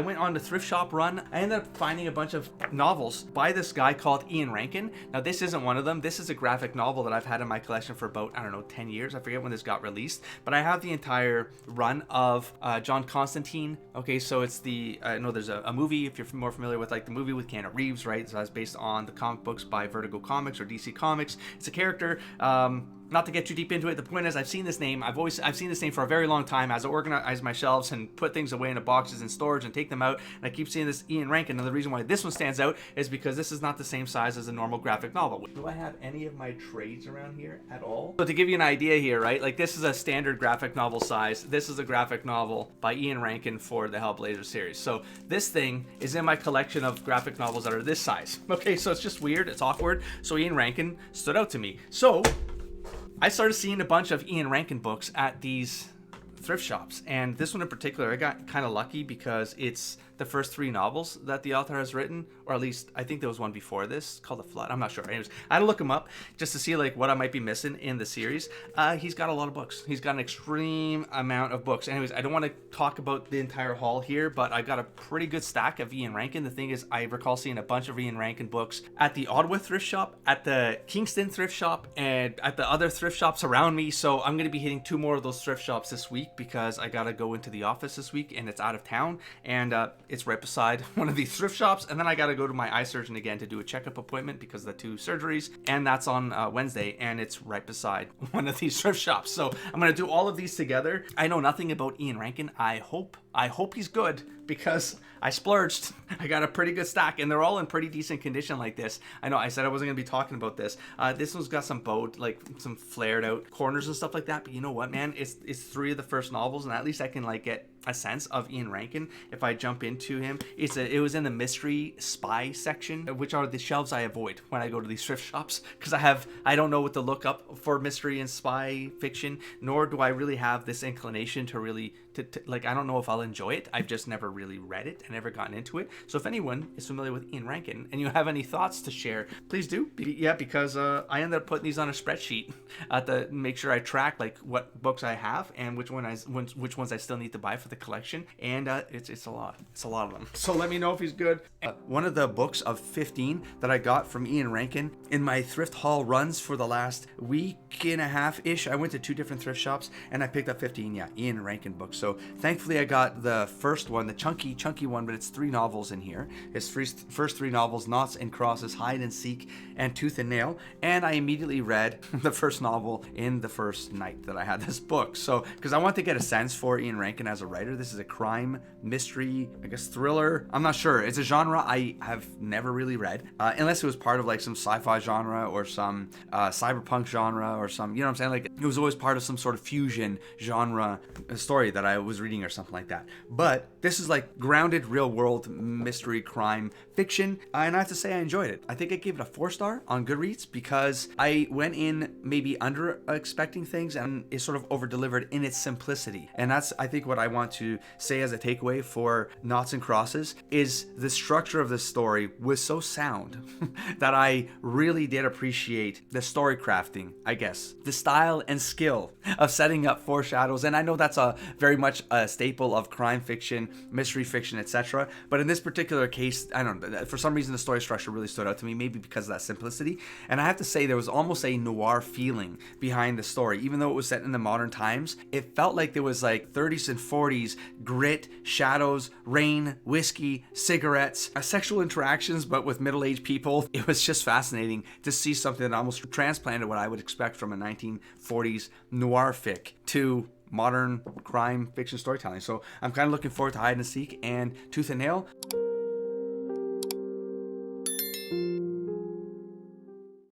I went on the thrift shop run. I ended up finding a bunch of novels by this guy called Ian Rankin. Now, this isn't one of them. This is a graphic novel that I've had in my collection for about, I don't know, 10 years. I forget when this got released, but I have the entire run of John Constantine. Okay, so it's I know there's a movie, if you're more familiar with like the movie with Keanu Reeves, right? So that's based on the comic books by Vertigo Comics or DC Comics. It's a character, not to get too deep into it, the point is I've seen this name. I've seen this name for a very long time as I organize my shelves and put things away into boxes in storage and take them out. And I keep seeing this Ian Rankin. And the reason why this one stands out is because this is not the same size as a normal graphic novel. Do I have any of my trades around here at all? But to give you an idea here, right? Like this is a standard graphic novel size. This is a graphic novel by Ian Rankin for the Hellblazer series. So this thing is in my collection of graphic novels that are this size. Okay, so it's just weird. It's awkward. So Ian Rankin stood out to me. So I started seeing a bunch of Ian Rankin books at these thrift shops, and this one in particular, I got kind of lucky because it's the first 3 novels that the author has written, or at least I think there was one before this called The Flood. I'm not sure. Anyways, I had to look him up just to see like what I might be missing in the series. He's got a lot of books. He's got an extreme amount of books. Anyways, I don't want to talk about the entire haul here, but I got a pretty good stack of Ian Rankin. The thing is, I recall seeing a bunch of Ian Rankin books at the Ottawa thrift shop, at the Kingston thrift shop, and at the other thrift shops around me. So I'm going to be hitting 2 more of those thrift shops this week because I got to go into the office this week and it's out of town, and it's right beside one of these thrift shops. And then I got to go to my eye surgeon again to do a checkup appointment because of the 2 surgeries, and that's on Wednesday, and it's right beside one of these thrift shops. So I'm going to do all of these together. I know nothing about Ian Rankin. I hope he's good because I splurged. I got a pretty good stack, and they're all in pretty decent condition like this. I know I said I wasn't going to be talking about this. This one's got some bowed, like some flared out corners and stuff like that. But you know what, man? It's 3 of the first novels, and at least I can like get a sense of Ian Rankin if I jump into him. It was in the mystery spy section, which are the shelves I avoid when I go to these thrift shops, because I don't know what to look up for mystery and spy fiction, nor do I really have this inclination to really like, I don't know if I'll enjoy it. I've just never really read it and never gotten into it. So if anyone is familiar with Ian Rankin and you have any thoughts to share, please do. Yeah, because I ended up putting these on a spreadsheet to make sure I track like what books I have and which ones I still need to buy for the collection. And it's a lot. It's a lot of them. So let me know if he's good. One of the books of 15 that I got from Ian Rankin in my thrift haul runs for the last week and a half ish. I went to 2 different thrift shops and I picked up 15 Ian Rankin books. So thankfully I got the first one, the chunky one, but it's 3 novels in here. His first 3 novels, Knots and Crosses, Hide and Seek, and Tooth and Nail. And I immediately read the first novel in the first night that I had this book. So, because I want to get a sense for Ian Rankin as a writer. This is a crime, mystery, I guess thriller. I'm not sure. It's a genre I have never really read, unless it was part of like some sci-fi genre or some cyberpunk genre or some, you know what I'm saying? Like it was always part of some sort of fusion genre story that I was reading or something like that. But this is like grounded real world mystery crime fiction, and I have to say I enjoyed it. I think I gave it a 4-star on Goodreads because I went in maybe under expecting things and it sort of over delivered in its simplicity. And that's, I think, what I want to say as a takeaway for Knots and Crosses is the structure of the story was so sound that I really did appreciate the story crafting, I guess, the style and skill of setting up foreshadows. And I know that's a very much a staple of crime fiction, mystery fiction, etc. But in this particular case, I don't know, for some reason the story structure really stood out to me, maybe because of that simplicity. And I have to say there was almost a noir feeling behind the story. Even though it was set in the modern times, it felt like there was like 30s and 40s grit, shadows, rain, whiskey, cigarettes, sexual interactions, but with middle-aged people. It was just fascinating to see something that almost transplanted what I would expect from a 1940s noir fic to modern crime fiction storytelling. So I'm kind of looking forward to Hide and Seek and Tooth and Nail.